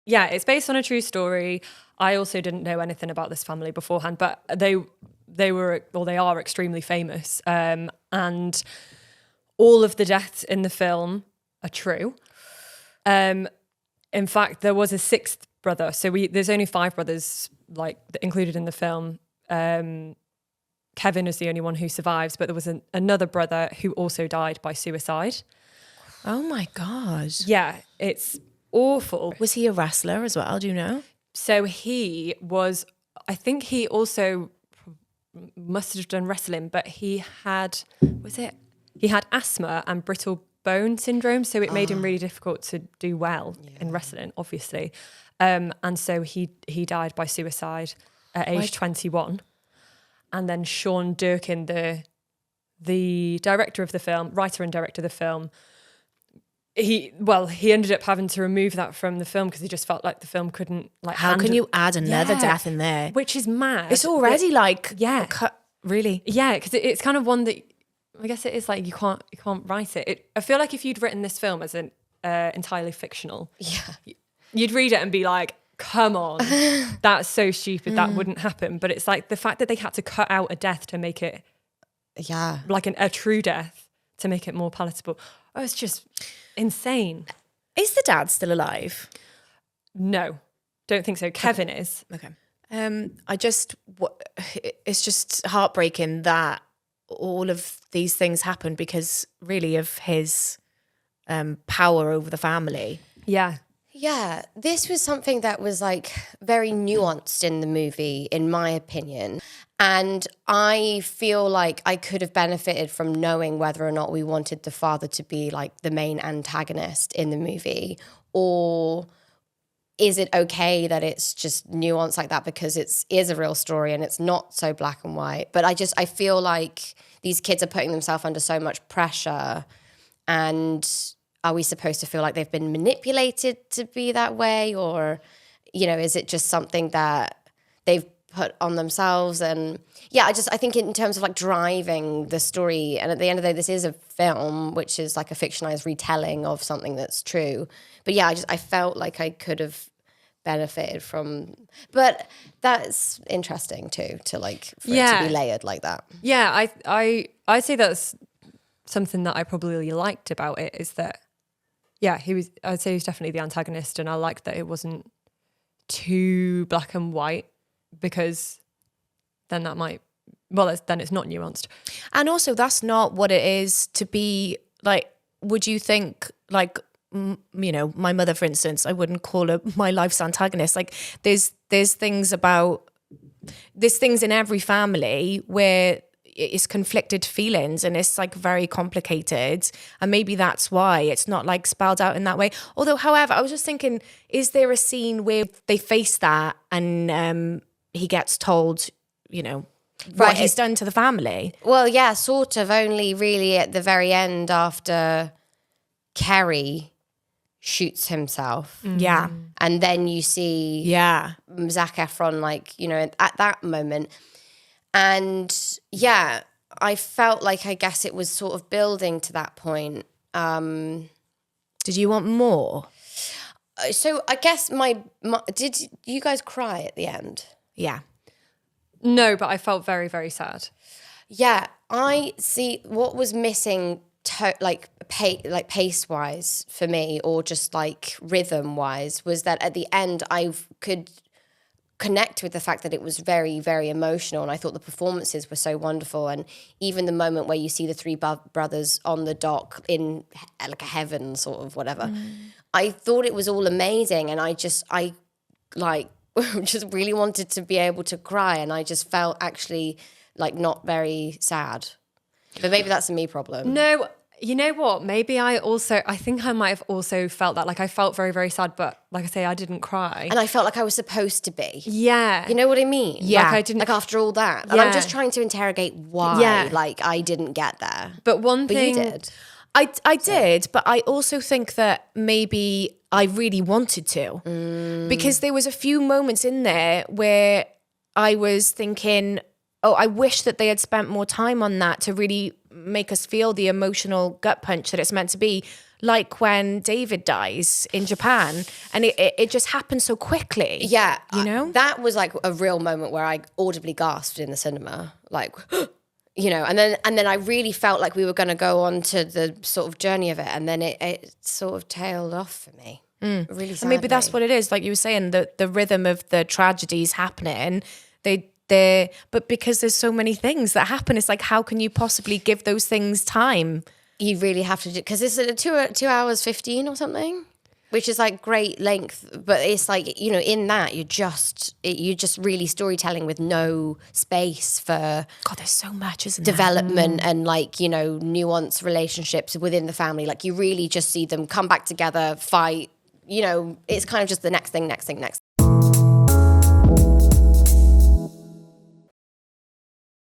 Yeah, it's based on a true story. I also didn't know anything about this family beforehand, but they are extremely famous. And all of the deaths in the film are true. In fact, there was a sixth brother. So there's only 5 brothers like included in the film. Kevin is the only one who survives, but there was another brother who also died by suicide. Oh my God. Yeah, it's awful. Was he a wrestler as well? Do you know? So he was, I think he also must have done wrestling, but he had asthma and brittle bone syndrome. So it made him really difficult to do well in wrestling, obviously. And so he died by suicide at age 21. And then Sean Durkin, the director of the film, writer and director of the film, he ended up having to remove that from the film because he just felt like the film couldn't like. How can you add another death in there? Which is mad. It's already really. Yeah, because it's kind of one that I guess it is like you can't write it. I feel like if you'd written this film as an entirely fictional, you'd read it and be like, come on, that's so stupid. That wouldn't happen. But it's like the fact that they had to cut out a death to make it, like a true death to make it more palatable. Oh, it's just insane. Is the dad still alive? No, don't think so. Kevin is. Okay. It's just heartbreaking that all of these things happen because really of his power over the family. Yeah. Yeah, this was something that was like very nuanced in the movie, in my opinion. And I feel like I could have benefited from knowing whether or not we wanted the father to be like the main antagonist in the movie, or is it okay that it's just nuanced like that because it is a real story and it's not so black and white. But I feel like these kids are putting themselves under so much pressure, and are we supposed to feel like they've been manipulated to be that way? Or, is it just something that they've put on themselves? And I think in terms of like driving the story, and at the end of the day, this is a film, which is like a fictionalized retelling of something that's true. But I felt like I could have benefited from, but that's interesting too, to like, for it to be layered like that. Yeah, I'd say that's something that I probably liked about it, is that, I'd say he was definitely the antagonist, and I liked that it wasn't too black and white, because then that might, then it's not nuanced. And also that's not what it is to be like. Would you think like, my mother, for instance, I wouldn't call her my life's antagonist. Like there's things in every family where it's conflicted feelings, and it's like very complicated, and maybe that's why it's not like spelled out in that way. Although, however, I was just thinking, is there a scene where they face that and he gets told, what he's done to the family? Well, yeah, sort of, only really at the very end after Kerry shoots himself. Yeah. And then you see Zac Efron, like, at that moment. And I felt like, I guess it was sort of building to that point. Did you want more? So I guess did you guys cry at the end? Yeah. No, but I felt very, very sad. Yeah, I see what was missing, pace-wise for me, or just like rhythm-wise, was that at the end I could connect with the fact that it was very, very emotional, and I thought the performances were so wonderful. And even the moment where you see the 3 brothers on the dock in like a heaven sort of whatever, I thought it was all amazing, and I just really wanted to be able to cry, and I just felt actually like not very sad. But maybe that's a me problem. No, you know what? Maybe I think I might have also felt that. Like I felt very, very sad, but like I say, I didn't cry. And I felt like I was supposed to be. Yeah. You know what I mean? Yeah. Like I didn't. Like after all that. And I'm just trying to interrogate why, like I didn't get there. But one thing. But you did. I did, but I also think that maybe I really wanted to. Because there was a few moments in there where I was thinking, oh, I wish that they had spent more time on that to really make us feel the emotional gut punch that it's meant to be. Like when David dies in Japan, and it just happened so quickly. Yeah. You know? That was like a real moment where I audibly gasped in the cinema. Like, you know, and then I really felt like we were going to go on to the sort of journey of it. And then it sort of tailed off for me. Really sadly. And maybe that's what it is. Like you were saying, the rhythm of the tragedies happening, but because there's so many things that happen, it's like, how can you possibly give those things time? You really have to do, because it's a 2 hours 15 or something, which is like great length, but it's like, you know, in that you're just really storytelling with no space for God, there's so much, isn't development and like, you know, nuanced relationships within the family. Like you really just see them come back together, fight, you know, it's kind of just the next thing.